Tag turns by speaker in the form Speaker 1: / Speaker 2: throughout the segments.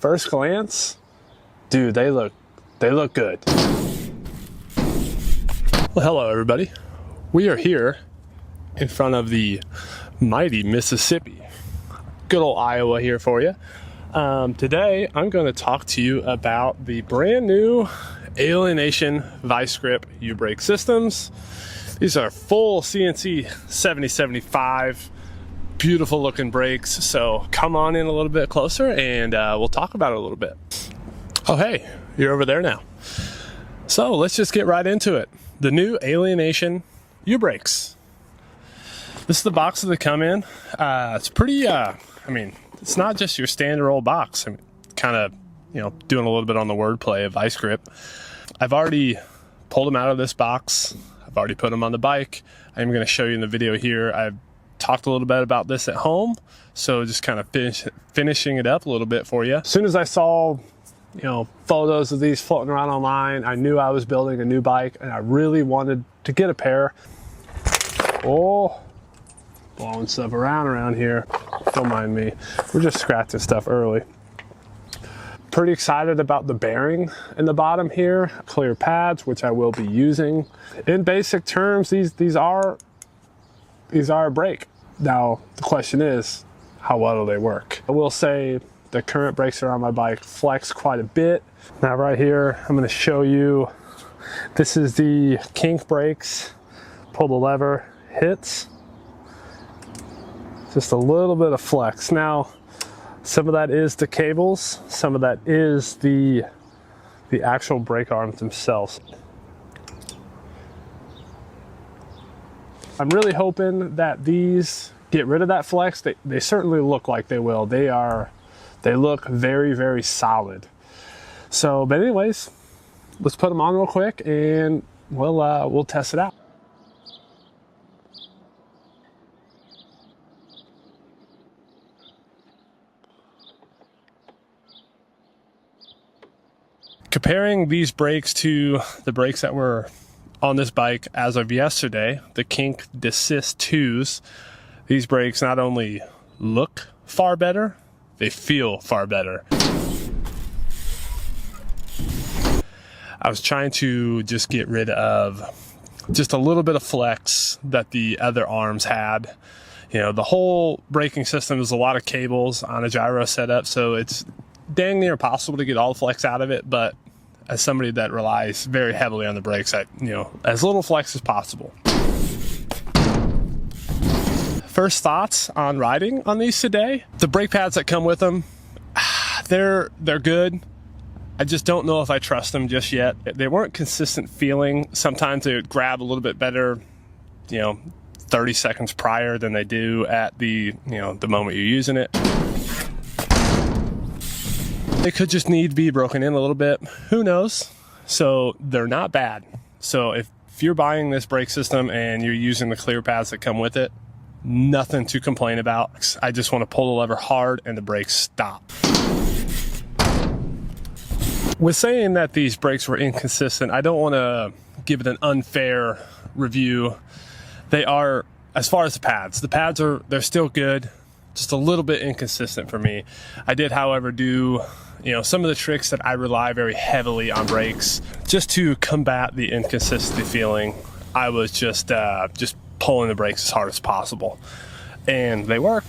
Speaker 1: first glance, dude, they look good. Well, hello everybody. We are here in front of the mighty Mississippi. Good old Iowa here for you. Today, I'm going to talk to you about the brand new Alienation Vice Grip U-brake systems. These are full CNC 7075, beautiful looking brakes. So come on in a little bit closer and we'll talk about it a little bit. Oh, hey, you're over there now. So let's just get right into it. The new Alienation U-brakes. This is the box that they come in. It's pretty, I mean, it's not just your standard old box. I'm kind of, doing a little bit on the wordplay of Vice Grip. I've already pulled them out of this box. I've already put them on the bike. I'm going to show you in the video here. I've talked a little bit about this at home, so just kind of finishing it up a little bit for you. As soon as I saw, photos of these floating around online, I knew I was building a new bike, and I really wanted to get a pair. Oh, blowing stuff around here. Don't mind me. We're just scratching stuff early. Pretty excited about the bearing in the bottom here. Clear pads, which I will be using. In basic terms, these are a brake. Now, the question is, how well do they work? I will say the current brakes that are on my bike flex quite a bit. Now right here, I'm gonna show you, this is the kink brakes. Pull the lever, hits. Just a little bit of flex. Now, some of that is the cables, some of that is the actual brake arms themselves. I'm really hoping that these get rid of that flex. They certainly look like they will. They look very, very solid. So, but anyways, let's put them on real quick and we'll test it out. Comparing these brakes to the brakes that were on this bike as of yesterday, the Kink Desist 2s, these brakes not only look far better, they feel far better. I was trying to just get rid of just a little bit of flex that the other arms had. The whole braking system is a lot of cables on a gyro setup, so it's dang near impossible to get all the flex out of it, but as somebody that relies very heavily on the brakes, as little flex as possible. First thoughts on riding on these today. The brake pads that come with them, they're good. I just don't know if I trust them just yet. They weren't consistent feeling. Sometimes they would grab a little bit better, 30 seconds prior than they do at the moment you're using it. They could just need to be broken in a little bit. Who knows? So they're not bad. So if you're buying this brake system and you're using the clear pads that come with it, nothing to complain about. I just want to pull the lever hard and the brakes stop. With saying that these brakes were inconsistent, I don't want to give it an unfair review. They are, as far as the pads they're still good. Just a little bit inconsistent for me. I did, however, do some of the tricks that I rely very heavily on brakes just to combat the inconsistency feeling. I was just pulling the brakes as hard as possible, and they work.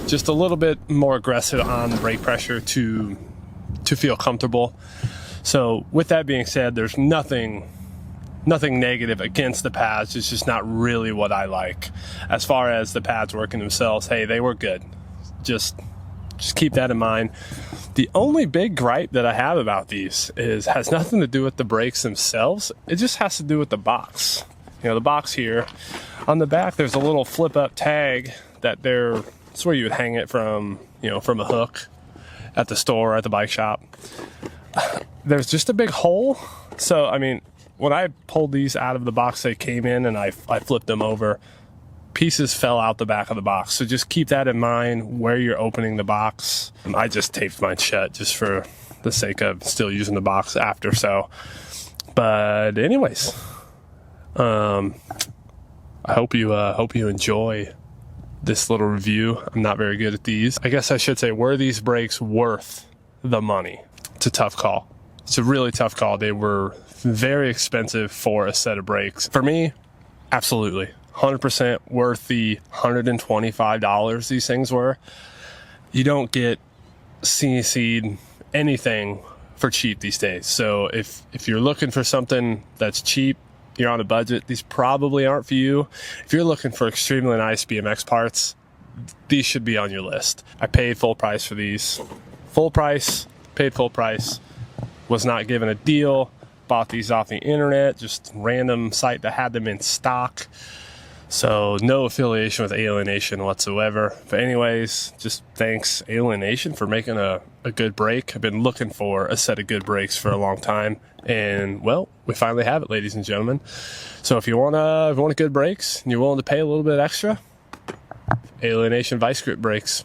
Speaker 1: Just a little bit more aggressive on the brake pressure to feel comfortable. So with that being said, there's nothing negative against the pads. It's just not really what I like. As far as the pads working themselves, hey, they were good. Just keep that in mind. The only big gripe that I have about these has nothing to do with the brakes themselves. It just has to do with the box. The box here. On the back, there's a little flip up tag that it's where you would hang it from a hook at the store, at the bike shop. There's just a big hole. So, I mean, when I pulled these out of the box they came in and I flipped them over, pieces fell out the back of the box. So just keep that in mind where you're opening the box. I just taped mine shut just for the sake of still using the box after. But anyways, I hope you enjoy this little review. I'm not very good at these. I guess I should say, were these brakes worth the money. It's a tough call. It's a really tough call. They were very expensive for a set of brakes. For me, absolutely. 100% worth the $125 these things were. You don't get CNC'd anything for cheap these days. So if you're looking for something that's cheap, you're on a budget, these probably aren't for you. If you're looking for extremely nice BMX parts, these should be on your list. I paid full price for these. Full price, paid full price. Was not given a deal. Bought these off the internet, just random site that had them in stock. So no affiliation with Alienation whatsoever. But anyways, just thanks Alienation for making a good brake. I've been looking for a set of good brakes for a long time. And well, we finally have it, ladies and gentlemen. So if you want good brakes and you're willing to pay a little bit extra, Alienation Vice Grip brakes.